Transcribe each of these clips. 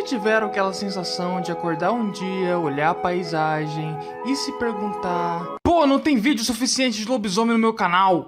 tiveram aquela sensação de acordar um dia, olhar a paisagem e se perguntar: pô, não tem vídeo suficiente de lobisomem no meu canal?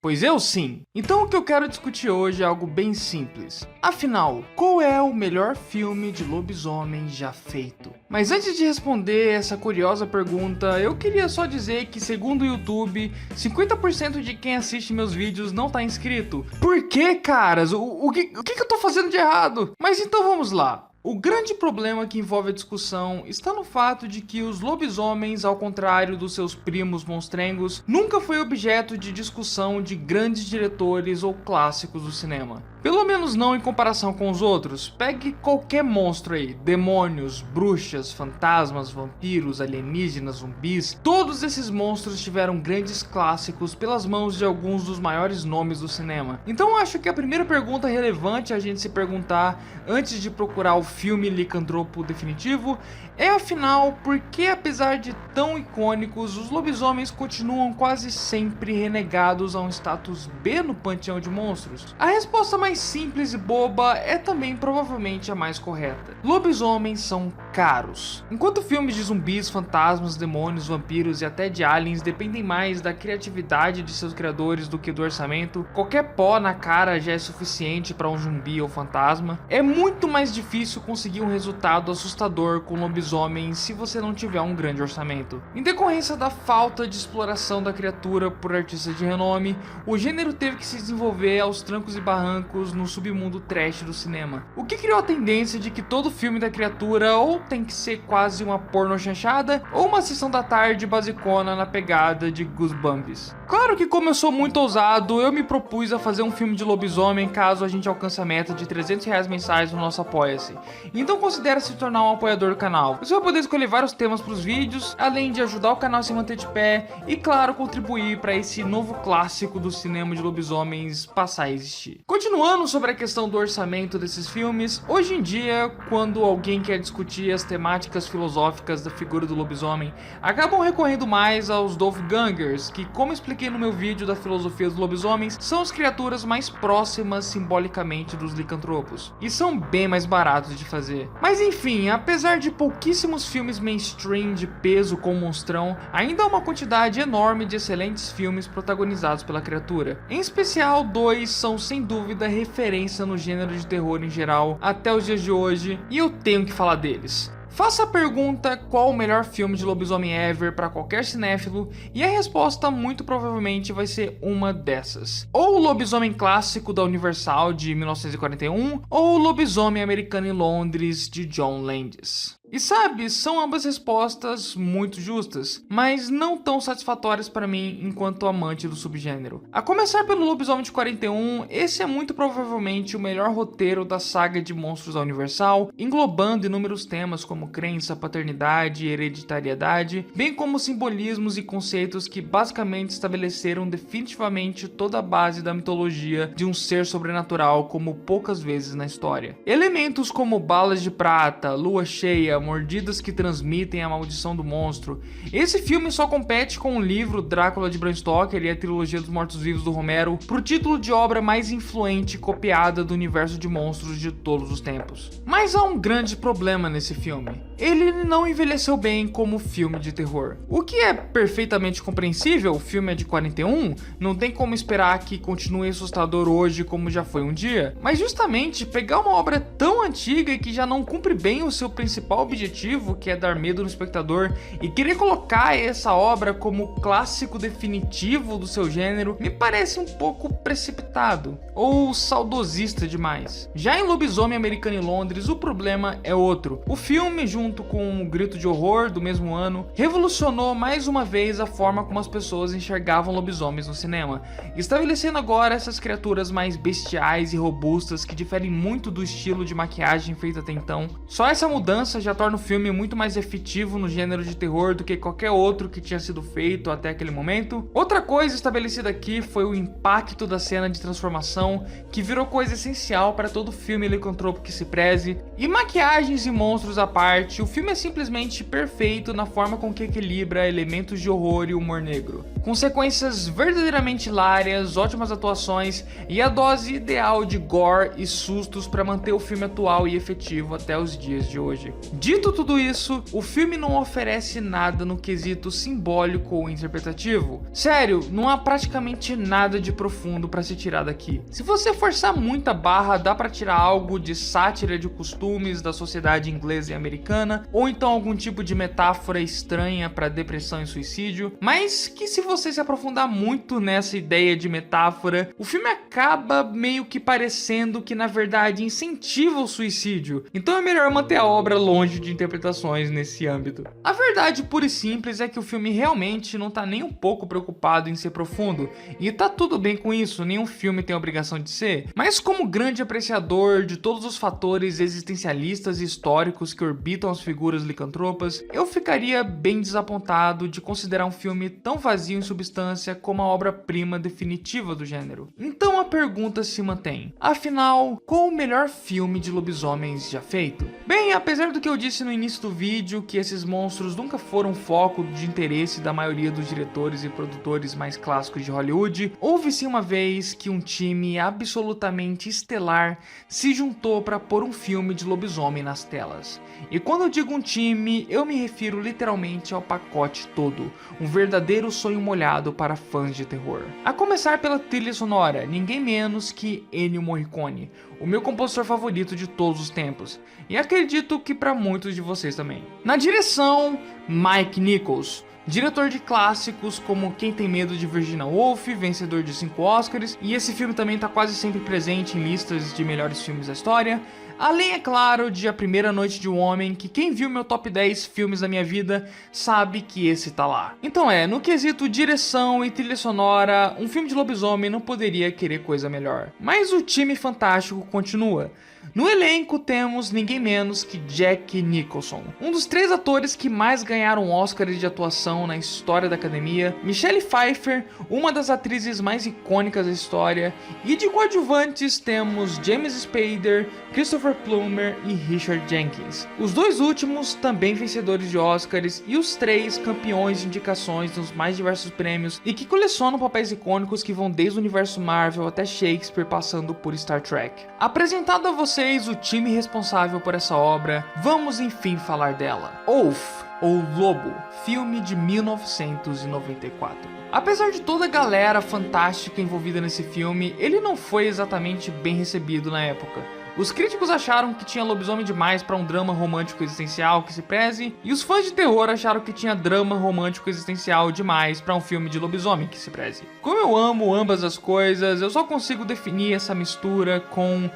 Pois eu sim. Então o que eu quero discutir hoje é algo bem simples. Afinal, qual é o melhor filme de lobisomem já feito? Mas antes de responder essa curiosa pergunta, eu queria só dizer que, segundo o YouTube, 50% de quem assiste meus vídeos não tá inscrito. Por que, caras? O que eu tô fazendo de errado? Mas então vamos lá. O grande problema que envolve a discussão está no fato de que os lobisomens, ao contrário dos seus primos monstrengos, nunca foi objeto de discussão de grandes diretores ou clássicos do cinema. Pelo menos não em comparação com os outros. Pegue qualquer monstro aí, demônios, bruxas, fantasmas, vampiros, alienígenas, zumbis. Todos esses monstros tiveram grandes clássicos pelas mãos de alguns dos maiores nomes do cinema. Então acho que a primeira pergunta relevante a gente se perguntar antes de procurar o filme licantropo definitivo é, afinal, por que, apesar de tão icônicos, os lobisomens continuam quase sempre renegados a um status B no panteão de monstros? A resposta mais simples e boba é também provavelmente a mais correta. Lobisomens são caros. Enquanto filmes de zumbis, fantasmas, demônios, vampiros e até de aliens dependem mais da criatividade de seus criadores do que do orçamento, qualquer pó na cara já é suficiente para um zumbi ou fantasma. É muito mais difícil conseguir um resultado assustador com lobisomens se você não tiver um grande orçamento. Em decorrência da falta de exploração da criatura por artistas de renome, o gênero teve que se desenvolver aos trancos e barrancos no submundo trash do cinema, o que criou a tendência de que todo filme da criatura ou tem que ser quase uma porno chanchada ou uma sessão da tarde basicona na pegada de Goosebumps. Claro que, como eu sou muito ousado, eu me propus a fazer um filme de lobisomem caso a gente alcance a meta de R$300 mensais no nosso Apoia-se. Então considere se tornar um apoiador do canal. Você vai poder escolher vários temas para os vídeos, além de ajudar o canal a se manter de pé e, claro, contribuir para esse novo clássico do cinema de lobisomens passar a existir. Continuando sobre a questão do orçamento desses filmes, hoje em dia, quando alguém quer discutir as temáticas filosóficas da figura do lobisomem, acabam recorrendo mais aos doppelgangers, que, como expliquei no meu vídeo da filosofia dos lobisomens, são as criaturas mais próximas simbolicamente dos licantropos, e são bem mais baratos de fazer. Mas enfim, apesar de pouquíssimos filmes mainstream de peso com o monstrão, ainda há uma quantidade enorme de excelentes filmes protagonizados pela criatura. Em especial, dois são sem dúvida referência no gênero de terror em geral até os dias de hoje, e eu tenho que falar deles. Faça a pergunta qual o melhor filme de lobisomem ever para qualquer cinéfilo e a resposta muito provavelmente vai ser uma dessas. Ou o Lobisomem Clássico da Universal de 1941 ou o Lobisomem Americano em Londres de John Landis. E sabe, são ambas respostas muito justas, mas não tão satisfatórias para mim enquanto amante do subgênero. A começar pelo Lobisomem de 41, esse é muito provavelmente o melhor roteiro da saga de monstros da Universal, englobando inúmeros temas como crença, paternidade e hereditariedade, bem como simbolismos e conceitos que basicamente estabeleceram definitivamente toda a base da mitologia de um ser sobrenatural como poucas vezes na história. Elementos como balas de prata, lua cheia, mordidas que transmitem a maldição do monstro. Esse filme só compete com o livro Drácula de Bram Stoker e a trilogia dos mortos-vivos do Romero pro título de obra mais influente copiada do universo de monstros de todos os tempos. Mas há um grande problema nesse filme. Ele não envelheceu bem como filme de terror. O que é perfeitamente compreensível, o filme é de 41, não tem como esperar que continue assustador hoje como já foi um dia. Mas justamente pegar uma obra tão antiga e que já não cumpre bem o seu principal objetivo, que é dar medo no espectador, e querer colocar essa obra como clássico definitivo do seu gênero, me parece um pouco precipitado ou saudosista demais. Já em Lobisomem Americano em Londres, o problema é outro. O filme, junto com O Grito de Horror do mesmo ano, revolucionou mais uma vez a forma como as pessoas enxergavam lobisomens no cinema, estabelecendo agora essas criaturas mais bestiais e robustas que diferem muito do estilo de maquiagem feito até então. Só essa mudança já torna o filme muito mais efetivo no gênero de terror do que qualquer outro que tinha sido feito até aquele momento. Outra coisa estabelecida aqui foi o impacto da cena de transformação, que virou coisa essencial para todo filme licantropo que se preze, e maquiagens e monstros à parte, parte, o filme é simplesmente perfeito na forma com que equilibra elementos de horror e humor negro, com sequências verdadeiramente hilárias, ótimas atuações e a dose ideal de gore e sustos para manter o filme atual e efetivo até os dias de hoje. Dito tudo isso, o filme não oferece nada no quesito simbólico ou interpretativo. Sério, não há praticamente nada de profundo para se tirar daqui. Se você forçar muita barra, dá para tirar algo de sátira de costumes da sociedade inglesa e americana, ou então algum tipo de metáfora estranha para depressão e suicídio, mas que se você se aprofundar muito nessa ideia de metáfora, o filme acaba meio que parecendo que na verdade incentiva o suicídio, então é melhor manter a obra longe de interpretações nesse âmbito. A verdade pura e simples é que o filme realmente não tá nem um pouco preocupado em ser profundo, e tá tudo bem com isso, nenhum filme tem a obrigação de ser, mas como grande apreciador de todos os fatores existencialistas e históricos que orbitam as figuras licantropas, eu ficaria bem desapontado de considerar um filme tão vazio em substância como a obra-prima definitiva do gênero. Então a pergunta se mantém, afinal, qual o melhor filme de lobisomens já feito? Bem, apesar do que eu disse no início do vídeo, que esses monstros nunca foram foco de interesse da maioria dos diretores e produtores mais clássicos de Hollywood, houve sim uma vez que um time absolutamente estelar se juntou para pôr um filme de lobisomem nas telas. E quando eu digo um time, eu me refiro literalmente ao pacote todo, um verdadeiro sonho molhado para fãs de terror. A começar pela trilha sonora, ninguém menos que Ennio Morricone, o meu compositor favorito de todos os tempos, e acredito que para muitos de vocês também. Na direção, Mike Nichols, diretor de clássicos como Quem Tem Medo de Virginia Woolf, vencedor de 5 Oscars, e esse filme também está quase sempre presente em listas de melhores filmes da história. Além, é claro, de A Primeira Noite de um Homem, que quem viu meu top 10 filmes da minha vida sabe que esse tá lá. Então no quesito direção e trilha sonora, um filme de lobisomem não poderia querer coisa melhor. Mas o time fantástico continua. No elenco temos ninguém menos que Jack Nicholson, um dos 3 atores que mais ganharam Oscars de atuação na história da academia, Michelle Pfeiffer, uma das atrizes mais icônicas da história, e de coadjuvantes temos James Spader, Christopher Plummer e Richard Jenkins. Os 2 últimos também vencedores de Oscars e os 3 campeões de indicações nos mais diversos prêmios e que colecionam papéis icônicos que vão desde o universo Marvel até Shakespeare, passando por Star Trek. Apresentado a vocês o time responsável por essa obra, vamos enfim falar dela. Wolf, ou Lobo, filme de 1994. Apesar de toda a galera fantástica envolvida nesse filme, ele não foi exatamente bem recebido na época. Os críticos acharam que tinha lobisomem demais para um drama romântico existencial que se preze, e os fãs de terror acharam que tinha drama romântico existencial demais para um filme de lobisomem que se preze. Como eu amo ambas as coisas, eu só consigo definir essa mistura com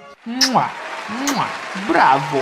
bravo,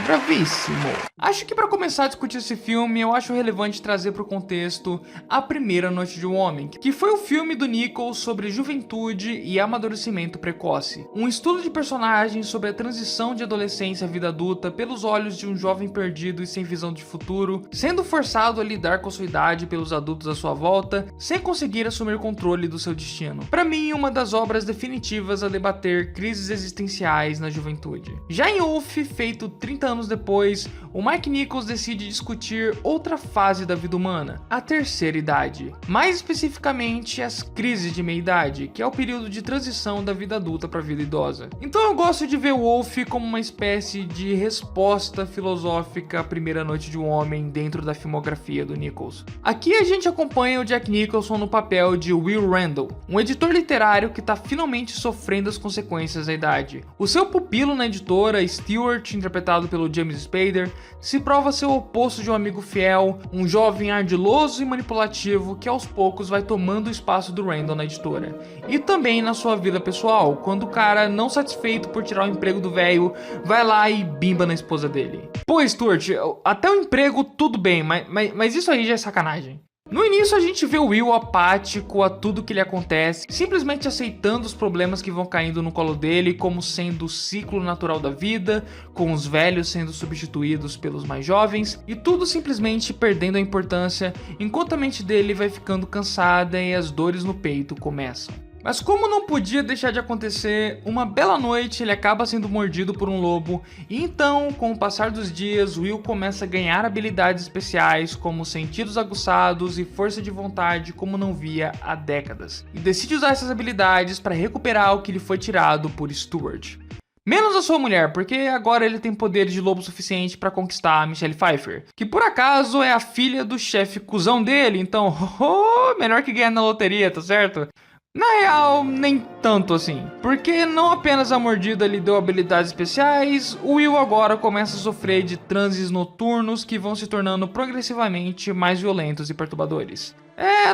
bravíssimo. Acho que para começar a discutir esse filme, eu acho relevante trazer para o contexto A Primeira Noite de um Homem, que foi o filme do Nichols sobre juventude e amadurecimento precoce. Um estudo de personagens sobre a transição de adolescência à vida adulta pelos olhos de um jovem perdido e sem visão de futuro, sendo forçado a lidar com sua idade pelos adultos à sua volta, sem conseguir assumir controle do seu destino. Para mim, uma das obras definitivas a debater crises existenciais na juventude. Já em Wolf, feito 30 anos depois, o Mike Nichols decide discutir outra fase da vida humana, a terceira idade. Mais especificamente, as crises de meia-idade, que é o período de transição da vida adulta para a vida idosa. Então eu gosto de ver Wolf como uma espécie de resposta filosófica à Primeira Noite de um Homem dentro da filmografia do Nichols. Aqui a gente acompanha o Jack Nicholson no papel de Will Randall, um editor literário que está finalmente sofrendo as consequências da idade. O seu pupilo na editora, Stewart, interpretado pelo James Spader, se prova ser o oposto de um amigo fiel, um jovem ardiloso e manipulativo que aos poucos vai tomando o espaço do Randall na editora. E também na sua vida pessoal, quando o cara, não satisfeito por tirar o emprego do velho, vai lá e bimba na esposa dele. Pô, Stewart, até o emprego tudo bem, mas isso aí já é sacanagem. No início a gente vê o Will apático a tudo que lhe acontece, simplesmente aceitando os problemas que vão caindo no colo dele como sendo o ciclo natural da vida, com os velhos sendo substituídos pelos mais jovens, e tudo simplesmente perdendo a importância, enquanto a mente dele vai ficando cansada e as dores no peito começam. Mas como não podia deixar de acontecer, uma bela noite ele acaba sendo mordido por um lobo e então, com o passar dos dias, Will começa a ganhar habilidades especiais como sentidos aguçados e força de vontade como não via há décadas. E decide usar essas habilidades para recuperar o que lhe foi tirado por Stuart. Menos a sua mulher, porque agora ele tem poder de lobo suficiente para conquistar a Michelle Pfeiffer, que por acaso é a filha do chefe cuzão dele, então, melhor que ganhar na loteria, tá certo? Na real, nem tanto assim, porque não apenas a mordida lhe deu habilidades especiais, o Will agora começa a sofrer de transes noturnos que vão se tornando progressivamente mais violentos e perturbadores.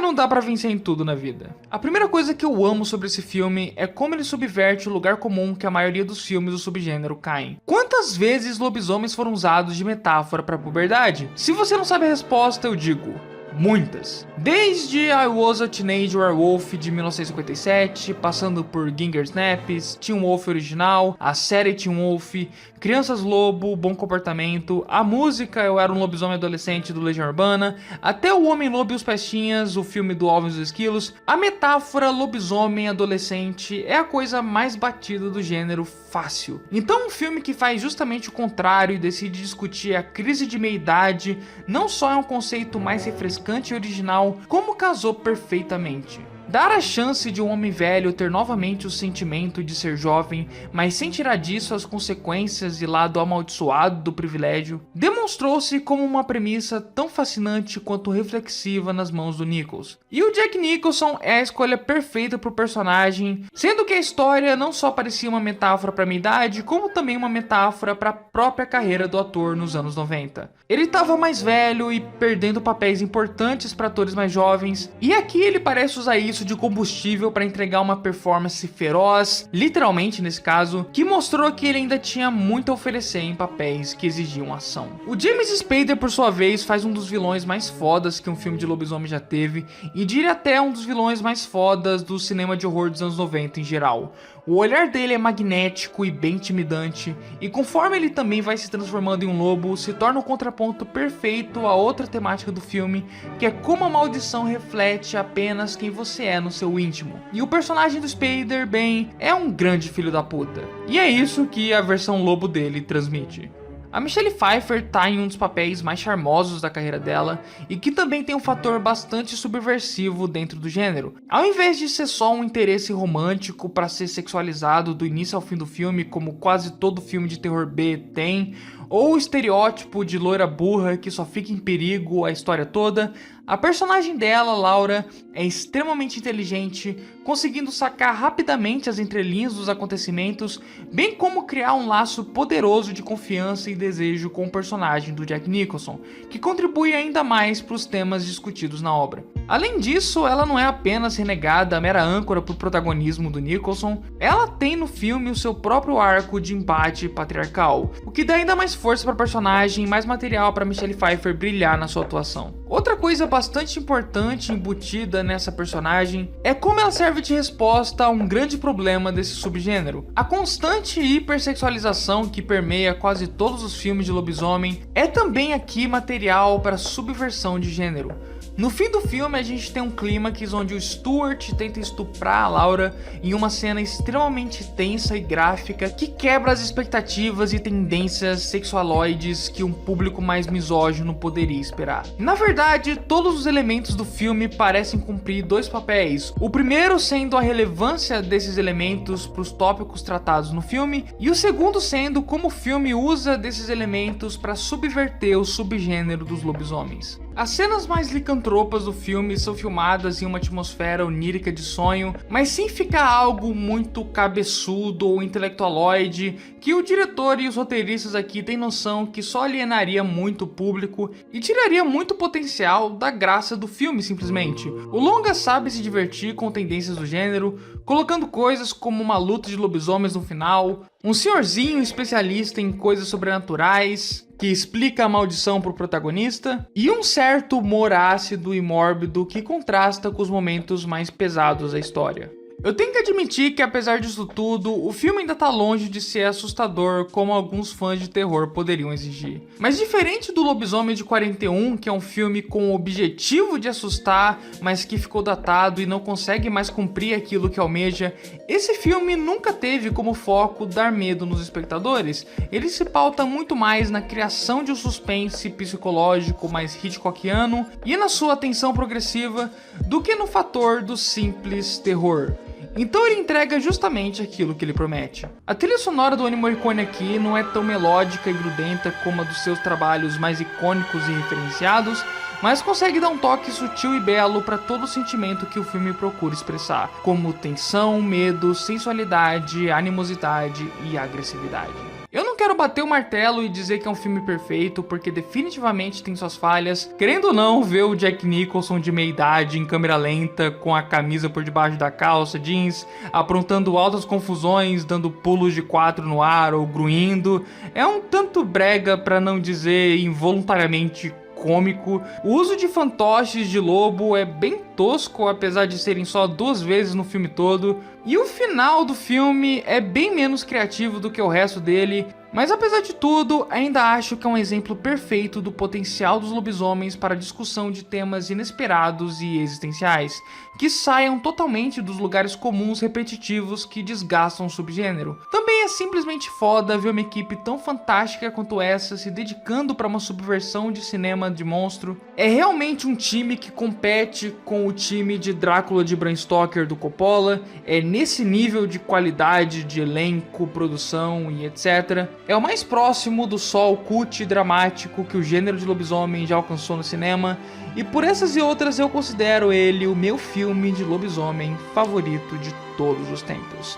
Não dá pra vencer em tudo na vida. A primeira coisa que eu amo sobre esse filme é como ele subverte o lugar comum que a maioria dos filmes do subgênero caem. Quantas vezes lobisomens foram usados de metáfora pra puberdade? Se você não sabe a resposta, eu digo: muitas. Desde I Was a Teenage Werewolf de 1957, passando por Ginger Snaps, Teen Wolf original, a série Teen Wolf, Crianças Lobo, Bom Comportamento, a música Eu Era um Lobisomem Adolescente do Legião Urbana, até o Homem Lobo e os Pestinhas, o filme do Alvin e os Esquilos, a metáfora lobisomem adolescente é a coisa mais batida do gênero fácil. Então um filme que faz justamente o contrário e decide discutir a crise de meia-idade não só é um conceito mais refrescante e original, como casou perfeitamente. Dar a chance de um homem velho ter novamente o sentimento de ser jovem, mas sem tirar disso as consequências e lado amaldiçoado do privilégio, demonstrou-se como uma premissa tão fascinante quanto reflexiva nas mãos do Nichols. E o Jack Nicholson é a escolha perfeita para o personagem, sendo que a história não só parecia uma metáfora para a minha idade, como também uma metáfora para a própria carreira do ator nos anos 90. Ele estava mais velho e perdendo papéis importantes para atores mais jovens, e aqui ele parece usar isso de combustível para entregar uma performance feroz, literalmente nesse caso, que mostrou que ele ainda tinha muito a oferecer em papéis que exigiam ação. O James Spader, por sua vez, faz um dos vilões mais fodas que um filme de lobisomem já teve, e diria até um dos vilões mais fodas do cinema de horror dos anos 90 em geral. O olhar dele é magnético e bem intimidante, e conforme ele também vai se transformando em um lobo, se torna um contraponto perfeito à outra temática do filme, que é como a maldição reflete apenas quem você é no seu íntimo. E o personagem do Spader, bem, é um grande filho da puta. E é isso que a versão lobo dele transmite. A Michelle Pfeiffer tá em um dos papéis mais charmosos da carreira dela e que também tem um fator bastante subversivo dentro do gênero. Ao invés de ser só um interesse romântico para ser sexualizado do início ao fim do filme, como quase todo filme de terror B tem, ou o estereótipo de loira burra que só fica em perigo a história toda, a personagem dela, Laura, é extremamente inteligente, conseguindo sacar rapidamente as entrelinhas dos acontecimentos, bem como criar um laço poderoso de confiança e desejo com o personagem do Jack Nicholson, que contribui ainda mais para os temas discutidos na obra. Além disso, ela não é apenas renegada a mera âncora para o protagonismo do Nicholson, ela tem no filme o seu próprio arco de embate patriarcal, o que dá ainda mais força para a personagem e mais material para Michelle Pfeiffer brilhar na sua atuação. Outra coisa bastante importante embutida nessa personagem é como ela serve de resposta a um grande problema desse subgênero. A constante hipersexualização que permeia quase todos os filmes de lobisomem é também aqui material para subversão de gênero. No fim do filme, a gente tem um clímax onde o Stuart tenta estuprar a Laura em uma cena extremamente tensa e gráfica que quebra as expectativas e tendências sexualoides que um público mais misógino poderia esperar. Na verdade, todos os elementos do filme parecem cumprir dois papéis. O primeiro sendo a relevância desses elementos para os tópicos tratados no filme, e o segundo sendo como o filme usa desses elementos para subverter o subgênero dos lobisomens. As cenas mais licantropas do filme são filmadas em uma atmosfera onírica de sonho, mas sem ficar algo muito cabeçudo ou intelectualoide, que o diretor e os roteiristas aqui têm noção que só alienaria muito o público e tiraria muito potencial da graça do filme simplesmente. O longa sabe se divertir com tendências do gênero, colocando coisas como uma luta de lobisomens no final, um senhorzinho especialista em coisas sobrenaturais, que explica a maldição pro protagonista, e um certo humor ácido e mórbido que contrasta com os momentos mais pesados da história. Eu tenho que admitir que, apesar disso tudo, o filme ainda tá longe de ser assustador como alguns fãs de terror poderiam exigir. Mas diferente do Lobisomem de 41, que é um filme com o objetivo de assustar, mas que ficou datado e não consegue mais cumprir aquilo que almeja, esse filme nunca teve como foco dar medo nos espectadores. Ele se pauta muito mais na criação de um suspense psicológico mais Hitchcockiano e na sua tensão progressiva do que no fator do simples terror. Então ele entrega justamente aquilo que ele promete. A trilha sonora do Ennio Morricone aqui não é tão melódica e grudenta como a dos seus trabalhos mais icônicos e referenciados, mas consegue dar um toque sutil e belo para todo o sentimento que o filme procura expressar, como tensão, medo, sensualidade, animosidade e agressividade. Eu não quero bater o martelo e dizer que é um filme perfeito, porque definitivamente tem suas falhas. Querendo ou não, ver o Jack Nicholson de meia idade em câmera lenta, com a camisa por debaixo da calça jeans, aprontando altas confusões, dando pulos de 4 no ar ou gruindo, é um tanto brega para não dizer involuntariamente cômico. O uso de fantoches de lobo é bem tosco, apesar de serem só 2 vezes no filme todo. E o final do filme é bem menos criativo do que o resto dele. Mas apesar de tudo, ainda acho que é um exemplo perfeito do potencial dos lobisomens para a discussão de temas inesperados e existenciais, que saiam totalmente dos lugares comuns repetitivos que desgastam o subgênero. Também é simplesmente foda ver uma equipe tão fantástica quanto essa se dedicando para uma subversão de cinema de monstro. É realmente um time que compete com o time de Drácula de Bram Stoker do Coppola, é nesse nível de qualidade de elenco, produção e etc. É o mais próximo do sol cult e dramático que o gênero de lobisomem já alcançou no cinema, e por essas e outras eu considero ele o meu filme de lobisomem favorito de todos os tempos.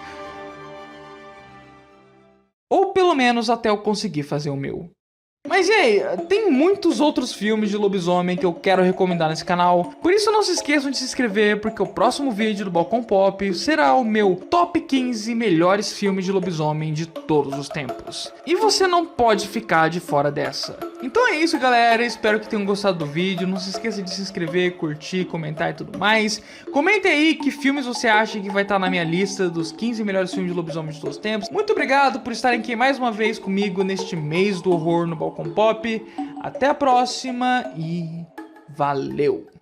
Ou pelo menos até eu conseguir fazer o meu. Mas e aí, tem muitos outros filmes de lobisomem que eu quero recomendar nesse canal, por isso não se esqueçam de se inscrever, porque o próximo vídeo do Balcão Pop será o meu top 15 melhores filmes de lobisomem de todos os tempos. E você não pode ficar de fora dessa. Então é isso, galera, espero que tenham gostado do vídeo, não se esqueça de se inscrever, curtir, comentar e tudo mais. Comente aí que filmes você acha que vai estar na minha lista dos 15 melhores filmes de lobisomem de todos os tempos. Muito obrigado por estarem aqui mais uma vez comigo neste mês do horror no Balcão Pop. Até a próxima e valeu!